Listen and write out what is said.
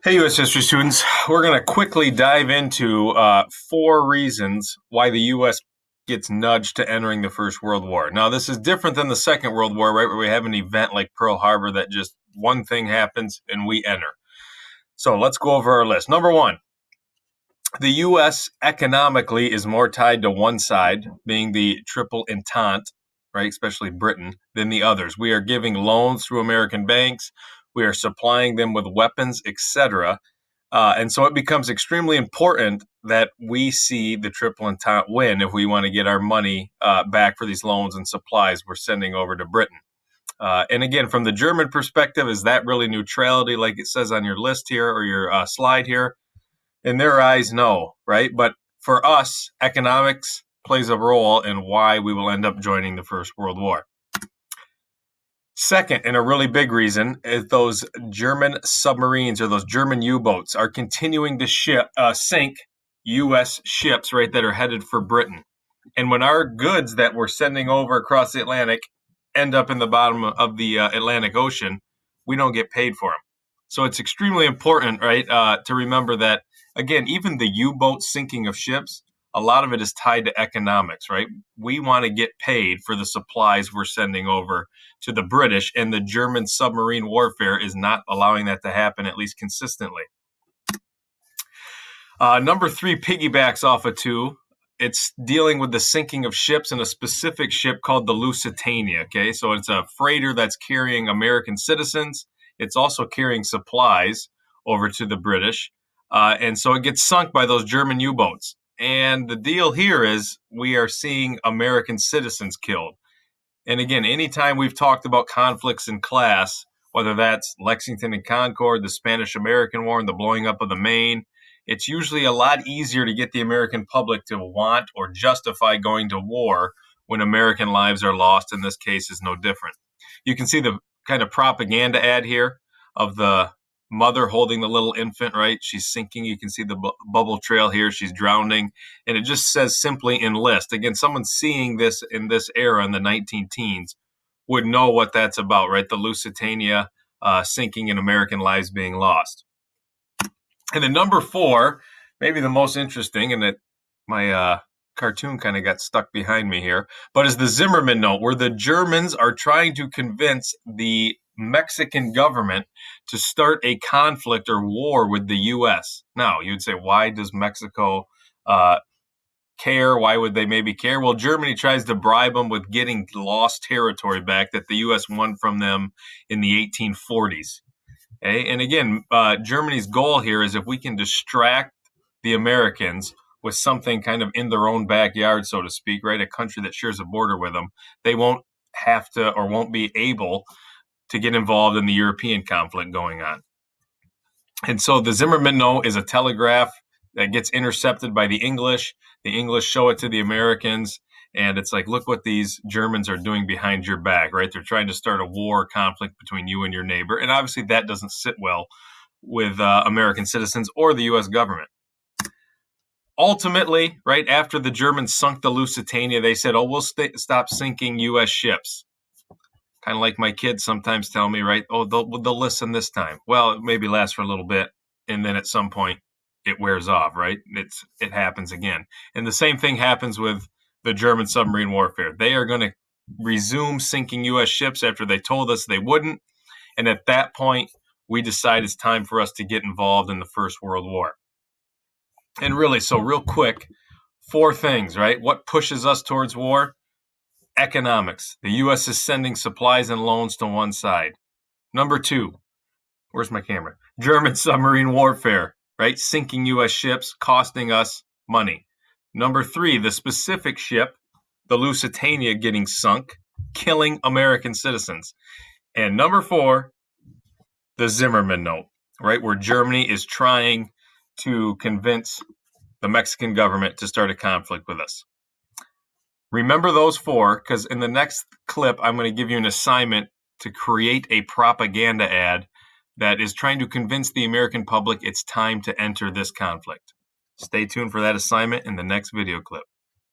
Hey, U.S. history students. We're going to quickly dive into four reasons why the U.S. gets nudged to entering the First World War. Now, this is different than the Second World War, right, where we have an event like Pearl Harbor that just one thing happens and we enter. So let's go over our list. Number one, the U.S. economically is more tied to one side, being the Triple Entente, right, especially Britain, than the others. We are giving loans through American banks. We are supplying them with weapons, etc. And so it becomes extremely important that we see the Triple Entente win if we want to get our money back for these loans and supplies we're sending over to Britain. And again, from the German perspective, is that really neutrality like it says on your list here or your slide here? In their eyes, no, right? But for us, economics plays a role in why we will end up joining the First World War. Second, and a really big reason, is those German submarines or those German U-boats are continuing to sink U.S. ships, right, that are headed for Britain. And when our goods that we're sending over across the Atlantic end up in the bottom of the Atlantic Ocean, we don't get paid for them. So it's extremely important, right, to remember that, again, even the U-boat sinking of ships, a lot of it is tied to economics, right? We want to get paid for the supplies we're sending over to the British, and the German submarine warfare is not allowing that to happen, at least consistently. Number three piggybacks off of two. It's dealing with the sinking of ships in a specific ship called the Lusitania. Okay, so it's a freighter that's carrying American citizens. It's also carrying supplies over to the British. And so it gets sunk by those German U-boats. And the deal here is we are seeing American citizens killed. And again, anytime we've talked about conflicts in class, whether that's Lexington and Concord, the Spanish-American War, and the blowing up of the Maine, it's usually a lot easier to get the American public to want or justify going to war when American lives are lost. In this case, is no different. You can see the kind of propaganda ad here of the mother holding the little infant, right? She's sinking. You can see the bubble trail here. She's drowning. And it just says simply enlist. Again, someone seeing this in this era in the 19 teens would know what that's about, right? The Lusitania sinking and American lives being lost. And then number four, maybe the most interesting, and that my cartoon kind of got stuck behind me here, but is the Zimmermann Note, where the Germans are trying to convince the Mexican government to start a conflict or war with the U.S. Now, you'd say, why does Mexico care? Why would they maybe care? Well, Germany tries to bribe them with getting lost territory back that the U.S. won from them in the 1840s. Okay? And again, Germany's goal here is if we can distract the Americans with something kind of in their own backyard, so to speak, right? A country that shares a border with them, they won't have to or won't be able to get involved in the European conflict going on. And so the Zimmermann Note is a telegraph that gets intercepted by the English. The English show it to the Americans, and it's like, look what these Germans are doing behind your back, right? They're trying to start a war conflict between you and your neighbor. And obviously that doesn't sit well with American citizens or the U.S. government. Ultimately, right after the Germans sunk the Lusitania, they said, oh, we'll stop sinking U.S. ships. Kind of like my kids sometimes tell me, right? Oh, they'll listen this time. Well, it maybe lasts for a little bit, and then at some point it wears off, right? It happens again. And the same thing happens with the German submarine warfare. They are going to resume sinking U.S. ships after they told us they wouldn't. And at that point, we decide it's time for us to get involved in the First World War. And really, so real quick, four things, right? What pushes us towards war? Economics. The U.S. is sending supplies and loans to one side. Number two, where's my camera? German submarine warfare, right? Sinking U.S. ships, costing us money. Number three, the specific ship, the Lusitania, getting sunk, killing American citizens. And number four, the Zimmermann Note, right? Where Germany is trying to convince the Mexican government to start a conflict with us. Remember those four, because in the next clip, I'm going to give you an assignment to create a propaganda ad that is trying to convince the American public it's time to enter this conflict. Stay tuned for that assignment in the next video clip.